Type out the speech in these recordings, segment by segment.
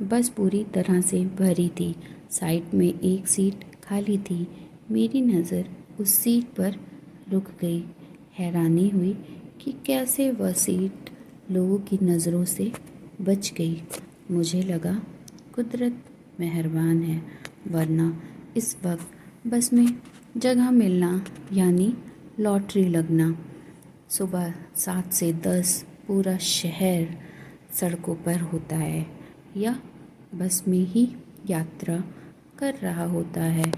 बस पूरी तरह से भरी थी। साइड में एक सीट खाली थी। मेरी नज़र उस सीट पर रुक गई। हैरानी हुई कि कैसे वह सीट लोगों की नज़रों से बच गई। मुझे लगा कुदरत मेहरबान है, वरना इस वक्त बस में जगह मिलना यानी लॉटरी लगना। सुबह 7 से 10 पूरा शहर सड़कों पर होता है या बस में ही यात्रा कर रहा होता है।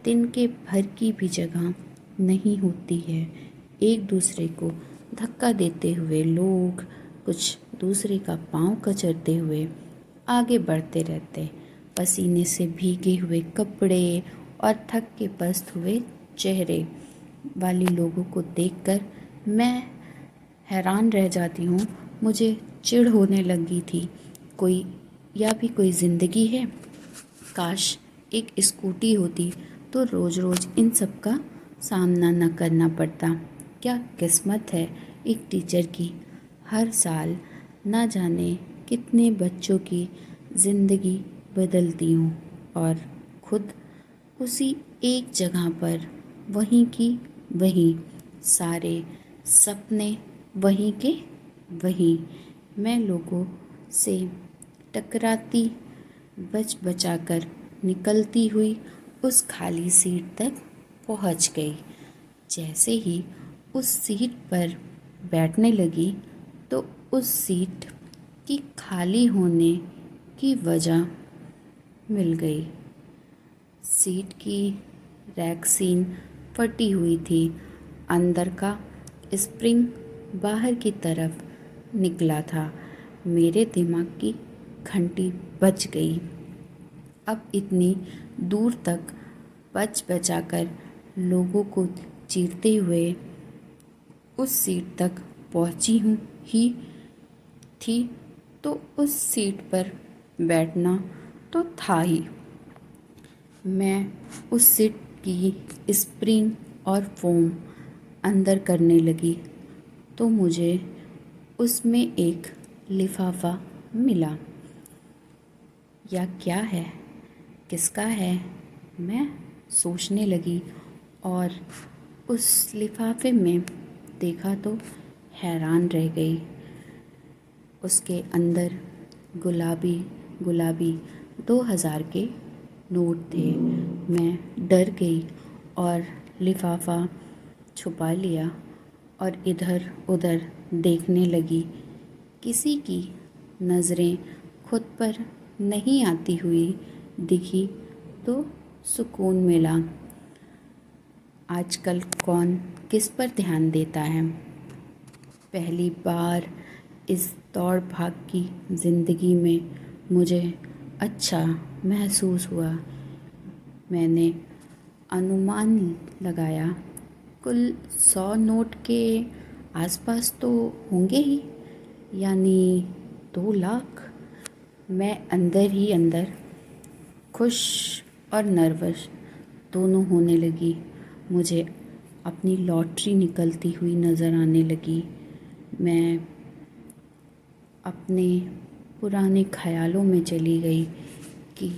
दिन के भर की भी जगह नहीं होती है। एक दूसरे को धक्का देते हुए लोग कुछ दूसरे का पाँव कचरते हुए आगे बढ़ते रहते। पसीने से भीगे हुए कपड़े और थक के पस्त हुए चेहरे वाली लोगों को देखकर मैं हैरान रह जाती हूँ। मुझे चिढ़ होने लगी थी। कोई ज़िंदगी है। काश एक स्कूटी होती तो रोज़ रोज़ इन सब का सामना न करना पड़ता। क्या किस्मत है एक टीचर की। हर साल ना जाने कितने बच्चों की ज़िंदगी बदलती हूँ और खुद उसी एक जगह पर वहीं की वहीं, सारे सपने वहीं के वहीं। मैं लोगों से टकराती बच बचाकर निकलती हुई उस खाली सीट तक पहुंच गई। जैसे ही उस सीट पर बैठने लगी तो उस सीट की खाली होने की वजह मिल गई। सीट की रैक्सीन फटी हुई थी। अंदर का स्प्रिंग बाहर की तरफ निकला था। मेरे दिमाग की घंटी बज गई। अब इतनी दूर तक बच बचाकर लोगों को चीरते हुए उस सीट तक पहुंची हूँ ही थी तो उस सीट पर बैठना तो था ही। मैं उस सीट की स्प्रिंग और फोम अंदर करने लगी तो मुझे उसमें एक लिफाफा मिला। या क्या है, किसका है, मैं सोचने लगी और उस लिफाफे में देखा तो हैरान रह गई। उसके अंदर गुलाबी गुलाबी 2000 के नोट थे। मैं डर गई और लिफाफा छुपा लिया और इधर उधर देखने लगी। किसी की नज़रें खुद पर नहीं आती हुई दिखी तो सुकून मिला। आजकल कौन किस पर ध्यान देता है। पहली बार इस दौड़ भाग की ज़िंदगी में मुझे अच्छा महसूस हुआ। मैंने अनुमान लगाया कुल 100 नोट के आसपास तो होंगे ही, यानी 2 लाख। मैं अंदर ही अंदर खुश और नर्वस दोनों होने लगी। मुझे अपनी लॉटरी निकलती हुई नज़र आने लगी। मैं अपने पुराने ख़यालों में चली गई कि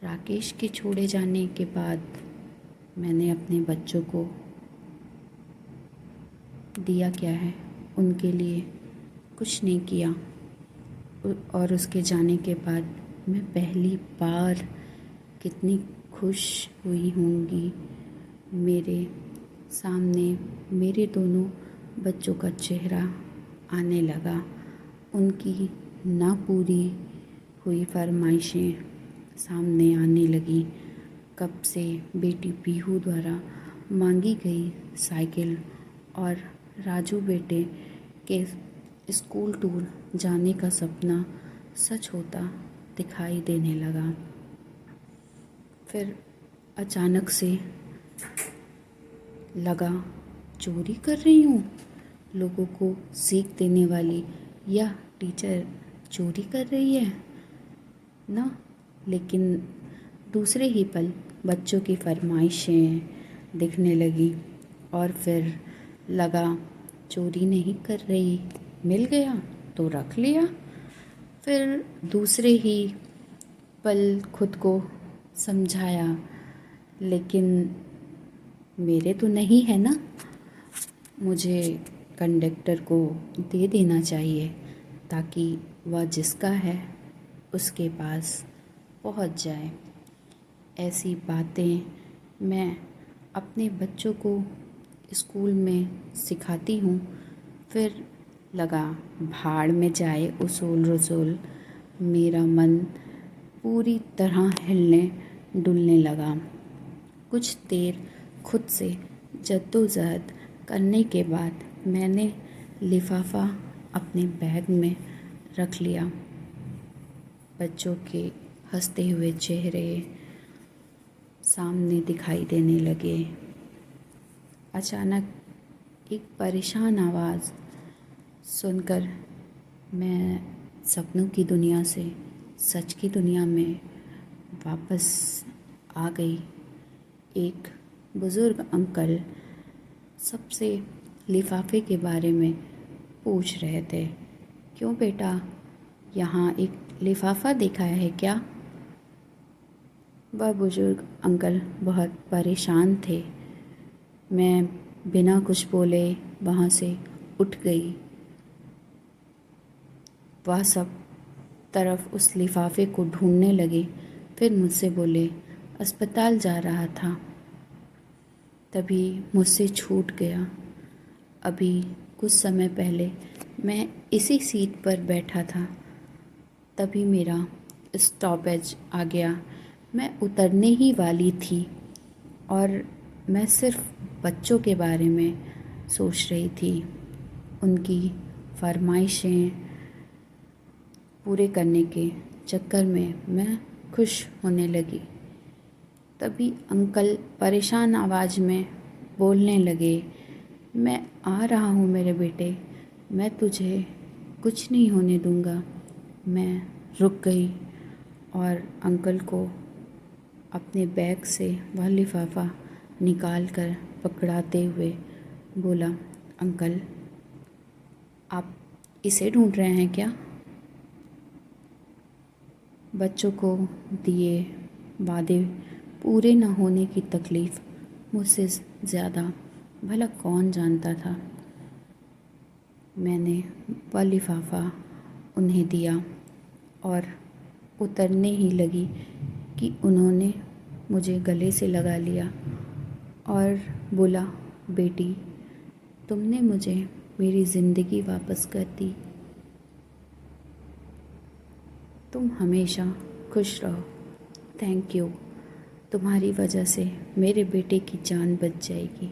राकेश के छोड़े जाने के बाद मैंने अपने बच्चों को दिया क्या है, उनके लिए कुछ नहीं किया। और उसके जाने के बाद मैं पहली बार कितनी खुश हुई होंगी। मेरे सामने मेरे दोनों बच्चों का चेहरा आने लगा। उनकी ना पूरी हुई फरमाइशें सामने आने लगी। कब से बेटी पीहू द्वारा मांगी गई साइकिल और राजू बेटे के स्कूल टूर जाने का सपना सच होता दिखाई देने लगा। फिर अचानक से लगा चोरी कर रही हूँ। लोगों को सीख देने वाली यह टीचर चोरी कर रही है ना। लेकिन दूसरे ही पल बच्चों की फरमाइशें दिखने लगी और फिर लगा चोरी नहीं कर रही, मिल गया तो रख लिया। फिर दूसरे ही पल खुद को समझाया, लेकिन मेरे तो नहीं है ना, मुझे कंडक्टर को दे देना चाहिए ताकि वह जिसका है उसके पास पहुंच जाए। ऐसी बातें मैं अपने बच्चों को स्कूल में सिखाती हूँ। फिर लगा भाड़ में जाए उसूल रसूल, मेरा मन पूरी तरह हिलने डुलने लगा। कुछ देर खुद से जद्दोजहद करने के बाद मैंने लिफाफा अपने बैग में रख लिया। बच्चों के हंसते हुए चेहरे सामने दिखाई देने लगे। अचानक एक परेशान आवाज़ सुनकर मैं सपनों की दुनिया से सच की दुनिया में वापस आ गई। एक बुज़ुर्ग अंकल सबसे लिफाफे के बारे में पूछ रहे थे। क्यों बेटा, यहाँ एक लिफाफा देखा है क्या? वह बुज़ुर्ग अंकल बहुत परेशान थे। मैं बिना कुछ बोले वहाँ से उठ गई। वह सब तरफ उस लिफाफे को ढूंढने लगे। फिर मुझसे बोले, अस्पताल जा रहा था, तभी मुझसे छूट गया। अभी कुछ समय पहले मैं इसी सीट पर बैठा था, तभी मेरा स्टॉपेज आ गया। मैं उतरने ही वाली थी और मैं सिर्फ बच्चों के बारे में सोच रही थी। उनकी फरमाइशें पूरे करने के चक्कर में मैं खुश होने लगी। तभी अंकल परेशान आवाज़ में बोलने लगे, मैं आ रहा हूँ मेरे बेटे, मैं तुझे कुछ नहीं होने दूँगा। मैं रुक गई और अंकल को अपने बैग से वह लिफाफा निकाल कर पकड़ाते हुए बोला, अंकल आप इसे ढूंढ रहे हैं क्या? बच्चों को दिए वादे पूरे न होने की तकलीफ़ मुझसे ज़्यादा भला कौन जानता था। मैंने वह लिफाफा उन्हें दिया और उतरने ही लगी कि उन्होंने मुझे गले से लगा लिया और बोला, बेटी तुमने मुझे मेरी ज़िंदगी वापस कर दी, तुम हमेशा खुश रहो। थैंक यू, तुम्हारी वजह से मेरे बेटे की जान बच जाएगी।